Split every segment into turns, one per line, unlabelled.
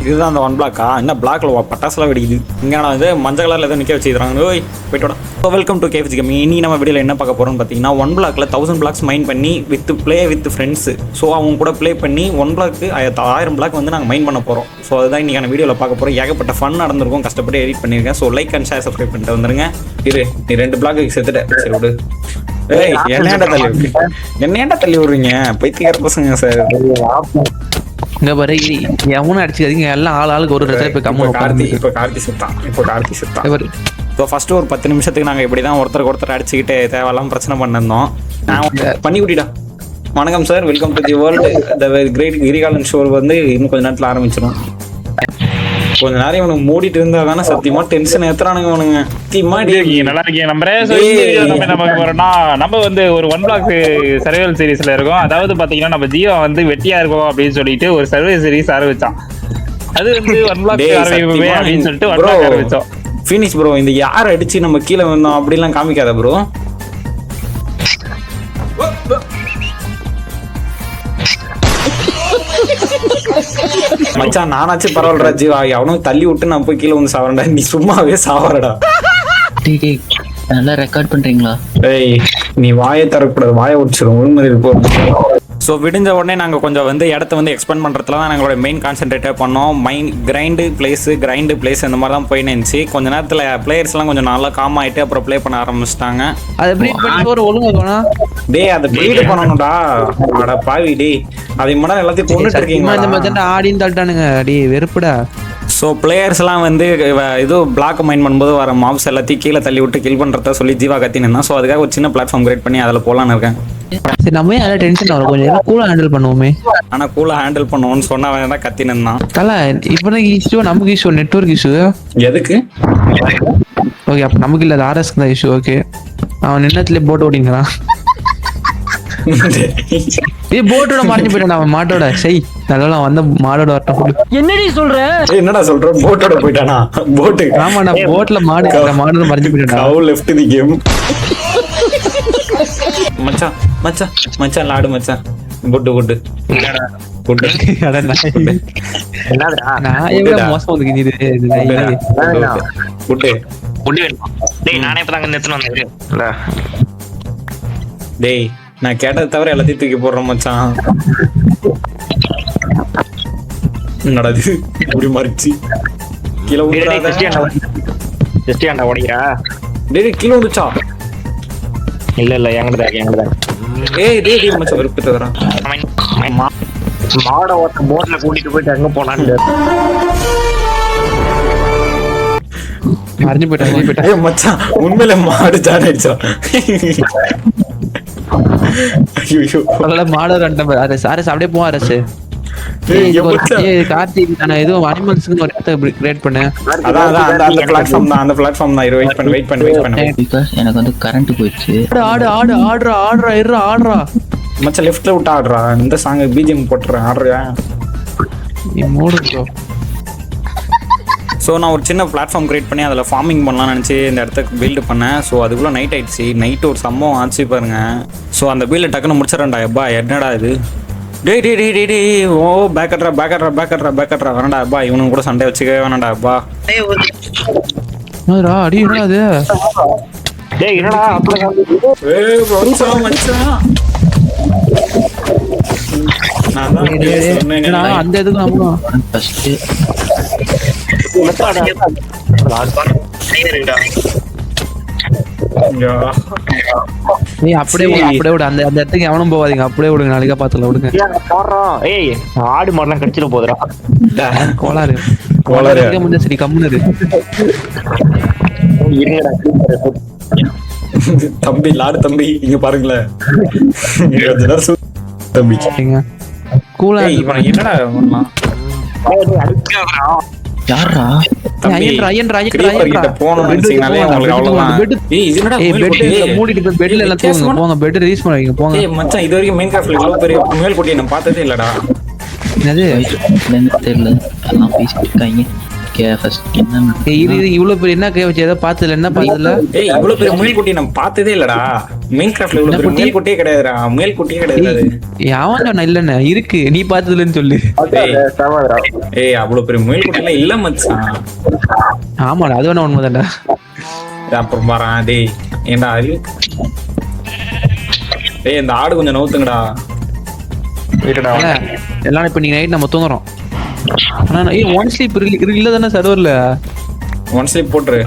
இதுதான் அந்த 1 பிளாக்கா? என்ன பிளாக்ல பட்டாசுலாம் வெடிக்குது. இங்கே நான் வந்து மஞ்சள் கலரில் எதுவும் நிற்க வச்சுக்கிறாங்க. ஓய் போய்ட்டோட. So welcome to KFG gaming. இனி நம்ம வீடியோவில் என்ன பார்க்க போகிறோம்னு பார்த்தீங்கன்னா 1 பிளாக்ல 1000 பிளாக்ஸ் மைன் பண்ணி ப்ளே வித் ஃப்ரெண்ட்ஸு. ஸோ அவங்க கூட ப்ளே பண்ணி 1 பிளாக்கு 1000 பிளாக் வந்து நாங்கள் மைன் பண்ண போகிறோம். ஸோ அதுதான் இன்றைக்கான வீடியோவில் பார்க்க போகிறோம். ஏகப்பட்ட ஃபன் நடந்திருக்கும், கஷ்டப்பட்டு எடிட் பண்ணியிருக்கேன். So like and share subscribe பண்ணிட்டு வந்துருங்க. நீ 2 பிளாக்கு செத்துட்டேன். சரி விடு. என்னையாண்டா தள்ளி விடுறீங்க பைத்தியக்கார பசங்க சார்.
இங்க பாரு எவனும் அடிச்சுக்காதீங்க, எல்லாம் ஆளுக்கு ஒரு இடத்துல போய் கம்மு.
கார்த்தி செத்தான். ஸோ ஃபர்ஸ்ட் ஒரு 10 நிமிஷத்துக்கு நாங்கள் இப்படி தான் ஒருத்தருக்கு அடிச்சுக்கிட்டு தேவையில்லாம பிரச்சனை பண்ணிருந்தோம். நான் பண்ணி விட்டிடா. வணக்கம் sir, welcome to the world the great Kirikalan show வந்து இன்னும் கொஞ்ச நேரத்தில் ஆரம்பிச்சிடும். கொஞ்ச நேரம் இவனுக்கு மூடிட்டு இருந்தா தானே சத்தியமா டென்ஷன் ஏத்துறானுங்க இவனுங்க.
நல்லா இருக்கீங்க நம்ம போறோம்னா நம்ம வந்து ஒரு 1 பிளாக் சர்வைவல் சீரீஸ்ல இருக்கோம். அதாவது பாத்தீங்கன்னா நம்ம ஜீவா வந்து வெட்டியா இருக்கோம் அப்படின்னு சொல்லிட்டு ஒரு சர்வைவல் சீரீஸ் ஆரம்பிச்சான். அது வந்து 1 பிளாக் ஆரம்பிப்போமே அப்படின்னு சொல்லிட்டு 1 பிளாக் ஆரம்பிச்சோம்.
Finish bro. இந்த யார் அடிச்சு நம்ம கீழே வந்தோம் அப்படிலாம் காமிக்காத ப்ரோ. மச்சான் நானாச்சும் பரவாயில்லடா ஜீவா, அவனும் தள்ளி விட்டு நான் போய் கீழே வந்து சாவறேன்டா. நீ சும்மாவே சாவறடா.
நல்லா ரெக்கார்ட் பண்றீங்களா?
ஏய் நீ வாயை தரக்கூடாது, வாயை உடிச்சிரும். உண்மை இருக்கும். ஸோ விடிஞ்ச உடனே நாங்கள் கொஞ்சம் வந்து இடத்த வந்து எக்ஸ்பெண்ட் பண்ணுறதுல தான் எங்களோட மெயின் கான்சென்ட்ரேட்டாக பண்ணோம். கிரைண்டு பிளேஸ் இந்த மாதிரி தான் போயின்னு இருந்துச்சு. கொஞ்ச நேரத்தில் பிளேயர்ஸ்லாம் கொஞ்சம் நல்லா காம் ஆகிட்டு அப்புறம் ப்ளே பண்ண ஆரம்பிச்சிட்டாங்க.
அதை ப்ரீட் பண்ணி ஒரு ஒழுங்கு
டேய் அதை ப்ரீட் பண்ணணும்டா. அட பாவி டேய், அதை மட்டும் எல்லாத்தையும் கொண்டுட்டு இருக்கீங்க.
இந்த மாதிரி ஆடின்னு தள்ளிட்டானுங்க. அடி வெறுப்புடா.
ஸோ பிளேயர்ஸ்லாம் வந்து இது பிளாக் மைன் பண்ணும்போது வர மாப்ஸ் எல்லாத்தையும் கீழே தள்ளி விட்டு கில் பண்ணுறத சொல்லி ஜீவா கத்தின்னு இருந்தான். ஸோ அதுக்காக ஒரு சின்ன பிளாட்ஃபார்ம் கிரியேட் பண்ணி அதில் போகலான்னு இருக்கேன்.
சரி நம்ம ஏன் டென்ஷன் ஆகும், கொஞ்சம் கூலாக ஹேண்டில் பண்ணுவோமே.
ஆனால் கூலாக ஹேண்டில் பண்ணுவோன்னு சொன்னா வேணா கத்தின்னு இருந்தான்.
தலை இப்போ இஷ்யூ நமக்கு இஷ்யூ, நெட்வொர்க் இஷ்யூ.
எதுக்கு?
ஓகே அப்போ நமக்கு இல்லை, ஆர்எஸ்க்கு தான் இஷ்யூ. ஓகே அவன் நின்னத்துல போட் ஓடிங்கிறான். போட்டோட மறைஞ்சு போயிட்டான் அவன் மாட்டோட. சரி நல்லா வந்த மாடோட வரட்டும்.
என்னடா சொல்ற? போட்டோட போயிட்டானா? போட்டு
ஆமா நான் போட்ல மாடோட மறைஞ்சு போயிட்டான்.
How left the game. மச்சான் லாடு மச்சான். போட்டு நான் எவ்வளவு மோசம் வந்து இது
நானே இப்பதான் நிறுத்தணும்.
டேய் நான் கேட்டதை தவிர எல்லாத்தையும் தூக்கி போடுறேன் மச்சான். நடது இப்படி மறிச்சு கீழே கீழே வந்துச்சா?
இல்ல எங்கதான்
ஏய் டேய் மச்சான் வெறுப்பு தவிர
மாட ஓட்ட போட்ல கூட்டிட்டு போயிட்டு அங்க போனான்னு
மறைஞ்சு போயிட்டான்.
மச்சான் உண்மையில மாடு ஜான் ஆயிடுச்சா?
மாடர் அப்படியே போவோம். அரசு கார்த்திக் நான் எதுவும் அனிமல்ஸ்க்கு ஒரு இடத்த கிரியேட் பண்ணேன்.
அந்த பிளாட்ஃபார்ம் தான். வெயிட் பண்ணு.
பிகாஸ் எனக்கு வந்து கரண்ட் போயிடுச்சு.
ஆடுறா
மச்சான் லெஃப்ட்ல விட்டு ஆடுறா. இந்த சாங் பிஜிஎம் போட்டுறேன். ஆடுறியா?
நீ மூடு ப்ரோ.
ஸோ நான் ஒரு சின்ன பிளாட்ஃபார்ம் கிரியேட் பண்ணி அதில் ஃபார்மிங் பண்ணலாம்னு நினச்சி இந்த இடத்துக்கு பில்டு பண்ணேன். ஸோ அதுக்குள்ளே நைட் ஆயிடுச்சு. நைட்டு ஒரு சம்பவம் ஆச்சு பாருங்க. ஸோ அந்த பில்டு டக்குன்னு முடிச்சிடறேன்டா. எப்பா என்னடா இது? டேய் ஓ பேக்கட்ரா வேணாண்டா அப்பா. இவனுக்கு கூட சண்டை வச்சுக்கவே வேணாண்டா அப்பா.
அடி என்னது?
டேய் என்னடா
அந்த இதுக்கு நம்ம அப்படியே விட அந்த இடத்துக்கு எவனும் போவாதீங்க. அப்படியே விடுங்க, நாளைக்கா பாத்துல விடுங்க.
ஏய் ஆடு மாடெல்லாம் கடிச்சிட்டு போதுடா.
கோளாறு முடிஞ்ச சரி கம்முனு
தம்பி. லாடு தம்பி இங்க பாருங்களேன். தம்பி
கூலா
என்னடா
யாரா
பார்த்ததே இல்லடா.
தெரியல பேசிட்டு இருக்காங்க. ஓகே ஃபர்ஸ்ட் என்ன
ஏய் இரு இவ்வளவு பெரிய என்ன கேவச்சு ஏதோ பார்த்ததுல என்ன பார்த்ததுல
ஏய் இவ்வளவு பெரிய முயல் குட்டி நம்ம பார்த்ததே இல்லடா. மெயின் கிராஃப்ட்ல இவ்வளவு பெரிய முயல் குட்டியே கிடையாதுடா. முயல் குட்டியே கிடையாது.
யாவன் சொன்ன இல்லன்னு இருக்கு நீ பார்த்ததுலன்னு சொல்லு.
ஏய் அவ்வளவு பெரிய முயல் குட்டி எல்லாம் இல்ல மச்சான்.
ஆமாடா அது வேணா உண்மைதான்டா.
அப்புறம் பாறேன் டேய் ஏன்டா அது டேய் இந்த ஆடு கொஞ்சம் நவுத்துங்கடா.
எல்லாம் இப்ப நீங்க நைட் நம்ம தூங்குறோம். ஆனா ஏய் ஒன் ஸ்லீப் இல்ல தானே சர்வர்ல.
ஒன் ஸ்லீப் போட்டுரு.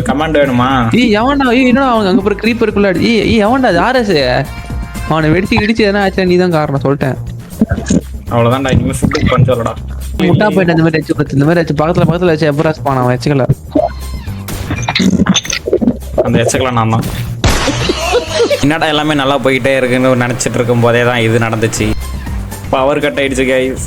கமாண்ட் வேணுமா?
ஏய் எவன்டா ஏய் என்னடா அவங்க அங்க போற கிரீப்பருக்குள்ள ஏய் எவன்டா ஆர்எஸ் அவனை வெடிச்சு இடிச்சு எதனா ஆச்சா நீ தான் காரணம் சொல்லிட்டேன்.
அவ்வளவுதான்டா இனிமே ஃபுட் பஞ்சலடா.
முட்டா போயிட்டு இந்த மாதிரி வச்சு இந்த மாதிரி வச்சு பக்கத்துல வச்சு எப்ராஸ் பானா வச்சுக்கல.
அந்த எச்சக்கலாம் நான் தான். என்னடா எல்லாமே நல்லா போயிட்டே இருக்குன்னு நினைச்சிட்டு இருக்கும் போதே தான் இது நடந்துச்சு. பவர் கட் ஆயிடுச்சு கைஸ்.